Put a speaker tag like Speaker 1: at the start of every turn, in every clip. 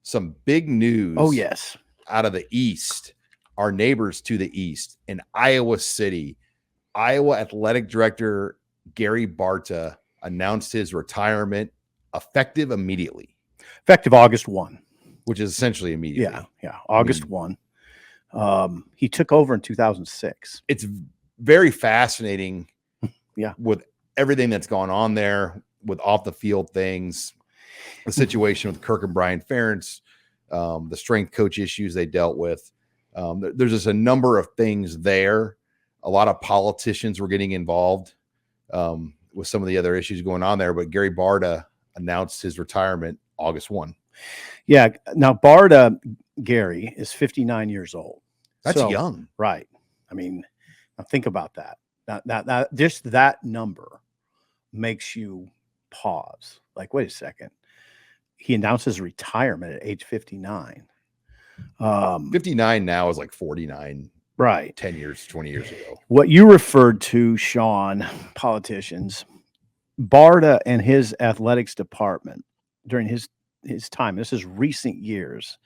Speaker 1: some big news.
Speaker 2: Oh, yes.
Speaker 1: Out of the East, our neighbors to the East in Iowa City. Iowa Athletic Director Gary Barta announced his retirement effective immediately.
Speaker 2: Effective August 1.
Speaker 1: Which is essentially immediately.
Speaker 2: Yeah. August 1. He took over in 2006.
Speaker 1: It's very fascinating.
Speaker 2: Yeah.
Speaker 1: With everything that's gone on there, with off the field things, the situation with Kirk and Brian Ferentz, the strength coach issues they dealt with. There's just a number of things there. A lot of politicians were getting involved with some of the other issues going on there. But Gary Barta announced his retirement August 1.
Speaker 2: Yeah. Now, Barta, Gary, is 59 years old.
Speaker 1: That's young.
Speaker 2: Right. I mean, now think about that. That just that number makes you pause. Like, wait a second. He announced his retirement at age 59.
Speaker 1: 59 now is like 49.
Speaker 2: Right.
Speaker 1: 10 years, 20 years ago.
Speaker 2: What you referred to, Sean, politicians, Barta and his athletics department during his time, this is recent years,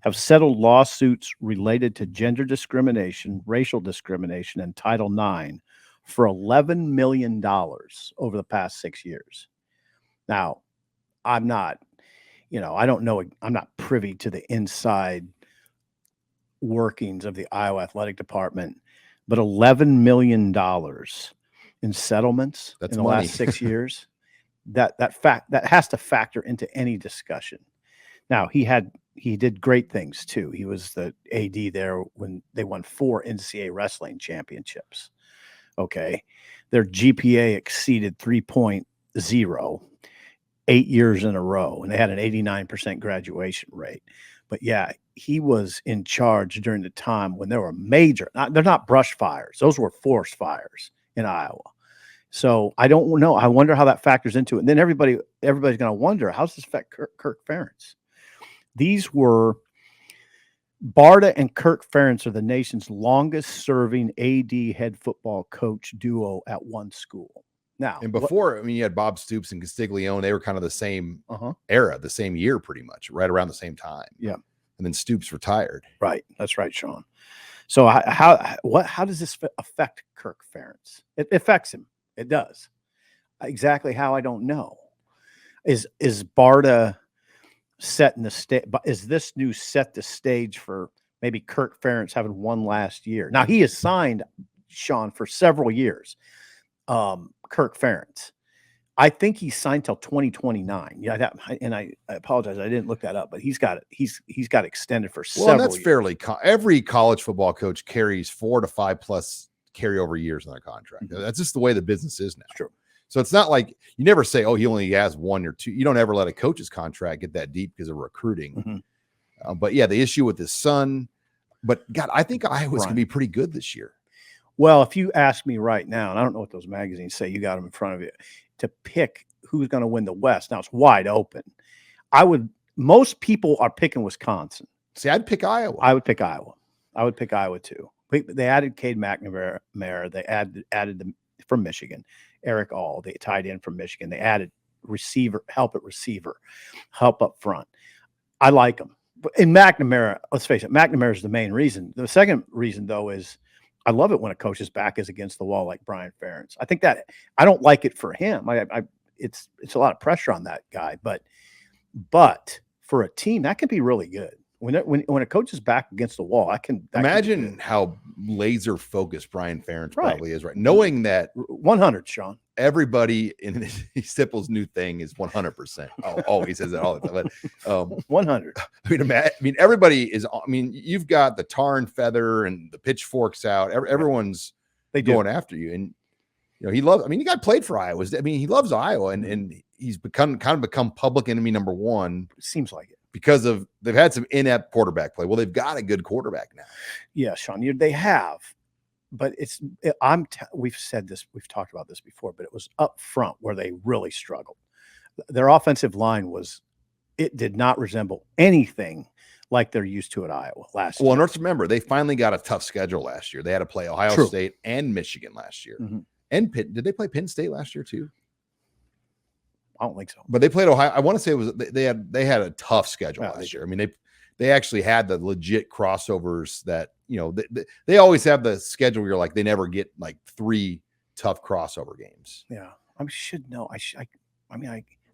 Speaker 2: have settled lawsuits related to gender discrimination, racial discrimination, and Title IX for $11 million over the past 6 years. Now, I'm not, I don't know, I'm not privy to the inside workings of the Iowa Athletic Department, but $11 million in settlements in the last 6 years, that has to factor into any discussion. Now, he did great things too. He was the AD there when they won 4 NCAA wrestling championships. Okay. Their GPA exceeded 3.0 8 years in a row, and they had an 89% graduation rate. But yeah, he was in charge during the time when there were they're not brush fires. Those were forest fires in Iowa. So I don't know. I wonder how that factors into it. And then everybody's going to wonder, how does this affect Kirk Ferentz? These were Barta and Kirk Ferentz are the nation's longest serving AD head football coach duo at one school. Now,
Speaker 1: and before, you had Bob Stoops and Castiglione. They were kind of the same era, the same year, pretty much, right around the same time.
Speaker 2: Yeah.
Speaker 1: And then Stoops retired.
Speaker 2: Right. That's right, Sean. So how does this affect Kirk Ferentz? It affects him. It does. Exactly how, I don't know. Is Barta setting the stage? Is this news set the stage for maybe Kirk Ferentz having one last year? Now, he has signed, Sean, for several years. Kirk Ferentz, I think he's signed till 2029. Yeah, and I apologize, I didn't look that up, but he's got extended for several.
Speaker 1: Well, that's
Speaker 2: years.
Speaker 1: fairly. Every college football coach carries 4 to 5 plus carryover years on their contract. Mm-hmm. That's just the way the business is now.
Speaker 2: It's true.
Speaker 1: So it's not like you never say, "Oh, he only has 1 or 2." You don't ever let a coach's contract get that deep because of recruiting. Mm-hmm. But yeah, the issue with his son. But God, I think Iowa's going to be pretty good this year.
Speaker 2: Well, if you ask me right now, and I don't know what those magazines say, you got them in front of you, to pick who's going to win the West. Now it's wide open. Most people are picking Wisconsin.
Speaker 1: See, I'd pick Iowa.
Speaker 2: I would pick Iowa. I would pick Iowa too. They added Cade McNamara. They added them from Michigan. Eric All, they tied in from Michigan. They added help up front. I like them. But in McNamara, let's face it, McNamara is the main reason. The second reason, though, is I love it when a coach's back is against the wall like Brian Ferentz. I think that I don't like it for him. It's a lot of pressure on that guy, but for a team that can be really good. When a coach is back against the wall, I can
Speaker 1: imagine how laser focused Brian Ferentz probably is, right? Knowing that
Speaker 2: 100, Sean.
Speaker 1: Everybody in Stipple's new thing is 100%. Oh, he says that all the time. But
Speaker 2: 100.
Speaker 1: I mean, everybody is. I mean, you've got the tar and feather and the pitchforks out. Everyone's going after you, and he loves. I mean, the guy played for Iowa. I mean, he loves Iowa, and he's become public enemy number one.
Speaker 2: It seems like it.
Speaker 1: Because they've had some inept quarterback play. Well, they've got a good quarterback now.
Speaker 2: Yeah, Sean, they have, but we've said this, we've talked about this before, but it was up front where they really struggled. Their offensive line did not resemble anything like they're used to at Iowa last year.
Speaker 1: Well, let's remember, they finally got a tough schedule last year. They had to play Ohio State and Michigan last year. Mm-hmm. And Pitt. Did they play Penn State last year too?
Speaker 2: I don't think so.
Speaker 1: But they played Ohio. I want to say they had a tough schedule
Speaker 2: Yeah,
Speaker 1: last year. I mean, they actually had the legit crossovers that, they always have the schedule where you're like, they never get like 3 tough crossover games.
Speaker 2: Yeah. I should know.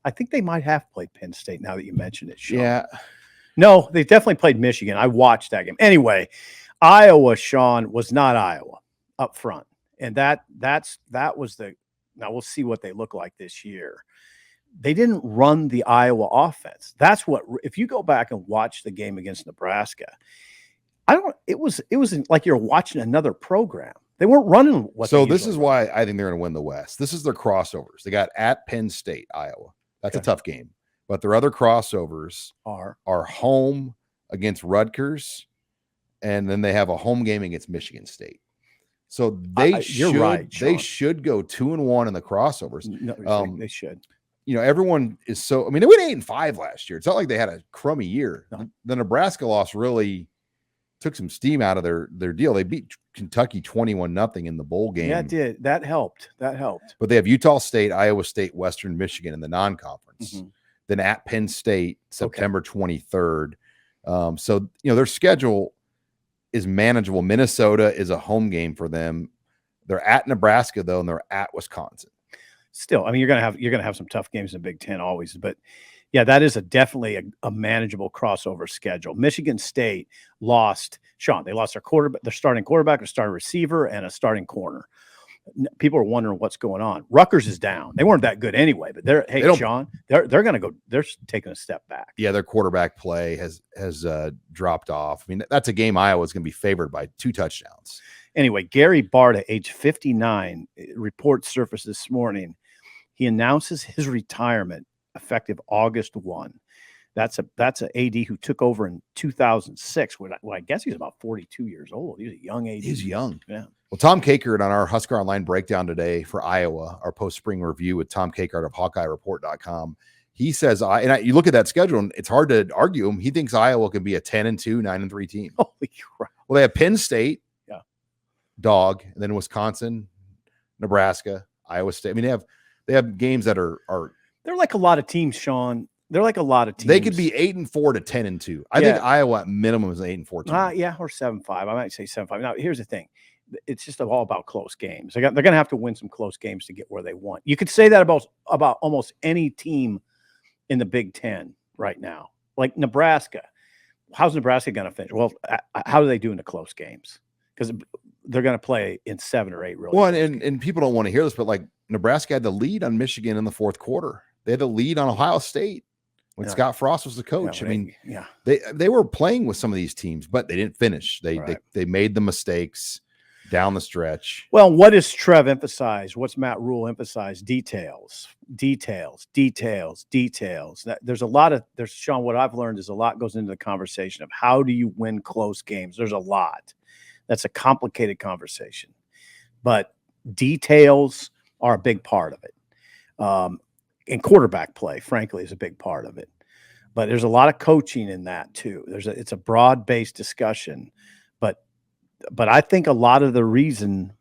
Speaker 2: I think they might have played Penn State now that you mentioned it, Sean.
Speaker 1: Yeah.
Speaker 2: No, they definitely played Michigan. I watched that game. Anyway, Iowa, Sean, was not Iowa up front. And that was now we'll see what they look like this year. They didn't run the Iowa offense. That's what, if you go back and watch the game against Nebraska, it was like you're watching another program. They weren't running what.
Speaker 1: So this is why I think they're going to win the West. This is their crossovers. They got at Penn State, Iowa. That's a tough game. But their other crossovers are home against Rutgers, and then they have a home game against Michigan State. So they should go 2-1 in the crossovers.
Speaker 2: No, they should.
Speaker 1: Everyone is so. I mean, they went 8-5 last year. It's not like they had a crummy year.
Speaker 2: No.
Speaker 1: The Nebraska loss really took some steam out of their deal. They beat Kentucky 21-0 in the bowl game.
Speaker 2: Yeah, it did. That helped.
Speaker 1: But they have Utah State, Iowa State, Western Michigan in the non-conference.
Speaker 2: Mm-hmm.
Speaker 1: Then at Penn State, September 23rd. So, their schedule is manageable. Minnesota is a home game for them. They're at Nebraska, though, and they're at Wisconsin.
Speaker 2: Still, I mean, you're gonna have some tough games in the Big Ten always, but yeah, that is definitely a manageable crossover schedule. Michigan State lost, Sean. They lost their starting quarterback, a starting receiver, and a starting corner. People are wondering what's going on. Rutgers is down. They weren't that good anyway, but they're going to go. They're taking a step back.
Speaker 1: Yeah, their quarterback play has dropped off. I mean, that's a game Iowa's going to be favored by 2 touchdowns.
Speaker 2: Anyway, Gary Barta, age 59, report surfaced this morning. He announces his retirement effective August 1. That's an AD who took over in 2006. When I guess he's about 42 years old. He's a young AD.
Speaker 1: He's young.
Speaker 2: Yeah.
Speaker 1: Well, Tom Kakert on our HuskerOnline breakdown today for Iowa, our post-spring review with Tom Kakert of HawkeyeReport.com, he says, you look at that schedule, and it's hard to argue him. He thinks Iowa can be a 10-2, 9-3 team.
Speaker 2: Holy crap.
Speaker 1: Well, they have Penn State,
Speaker 2: dog,
Speaker 1: and then Wisconsin, Nebraska, Iowa State. I mean, they have games that are
Speaker 2: they're like a lot of teams, Sean. They're like a lot of teams.
Speaker 1: They could be 8-4 to 10-2. I think Iowa at minimum is 8-4 team.
Speaker 2: Or 7-5. I might say 7-5. Now, here's the thing. It's just all about close games. They're going to have to win some close games to get where they want. You could say that about almost any team in the Big Ten right now. Like Nebraska. How's Nebraska going to finish? Well, how do they do in the close games? Because they're going to play in 7 or 8 really.
Speaker 1: Well, and people don't want to hear this, but like Nebraska had the lead on Michigan in the fourth quarter. They had the lead on Ohio State when Scott Frost was the coach. They were playing with some of these teams, but they didn't finish. They made the mistakes down the stretch.
Speaker 2: Well, what does Trev emphasize? What's Matt Rule emphasize? Details. Sean, what I've learned is a lot goes into the conversation of how do you win close games? There's a lot. That's a complicated conversation, but details are a big part of it. And quarterback play, frankly, is a big part of it. But there's a lot of coaching in that too. It's a broad-based discussion, but I think part of the reason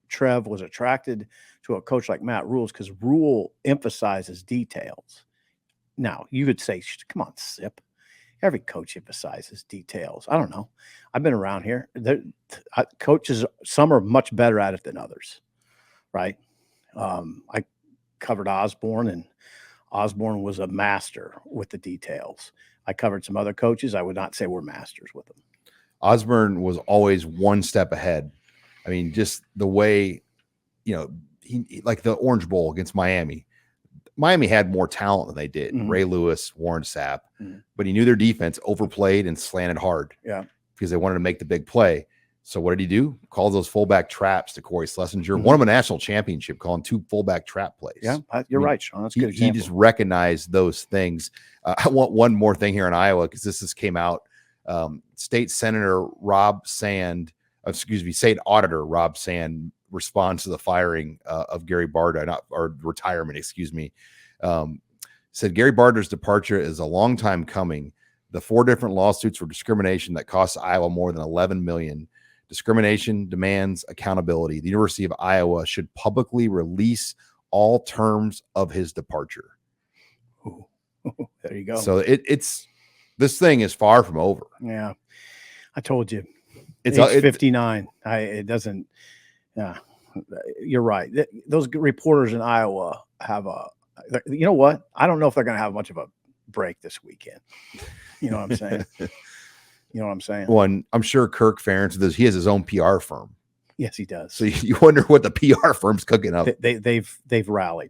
Speaker 2: Trev was attracted to a coach like Matt Rule is because Rule emphasizes details. Now, you could say, come on, Sip. Every coach emphasizes details. I don't know. I've been around here. Coaches, some are much better at it than others, right? I covered Osborne, and Osborne was a master with the details. I covered some other coaches. I would not say we're masters with them.
Speaker 1: Osborne was always one step ahead. I mean, just the way, he like the Orange Bowl against Miami. Miami had more talent than they did.
Speaker 2: Mm-hmm.
Speaker 1: Ray Lewis, Warren Sapp, but he knew their defense overplayed and slanted hard.
Speaker 2: Yeah,
Speaker 1: because they wanted to make the big play. So what did he do? Called those fullback traps to Corey Schlesinger.
Speaker 2: Mm-hmm.
Speaker 1: Won him a national championship calling 2 fullback trap plays.
Speaker 2: Yeah, you're right, Sean. That's a good example.
Speaker 1: He just recognized those things. I want one more thing here in Iowa because this came out. State Auditor Rob Sand responds to the firing of Gary Barta, retirement, said Gary Barta's departure is a long time coming. The 4 different lawsuits for discrimination that cost Iowa more than $11 million. Discrimination demands accountability. The University of Iowa should publicly release all terms of his departure.
Speaker 2: Ooh. There you go.
Speaker 1: So it's this thing is far from over.
Speaker 2: Yeah, I told you.
Speaker 1: It's
Speaker 2: Age 59. It doesn't. Yeah, you're right. Those reporters in Iowa have you know what? I don't know if they're going to have much of a break this weekend. You know what I'm saying? You know what I'm saying?
Speaker 1: One, I'm sure Kirk Ferentz, he has his own PR firm.
Speaker 2: Yes, he does.
Speaker 1: So you wonder what the PR firm's cooking up.
Speaker 2: They've rallied.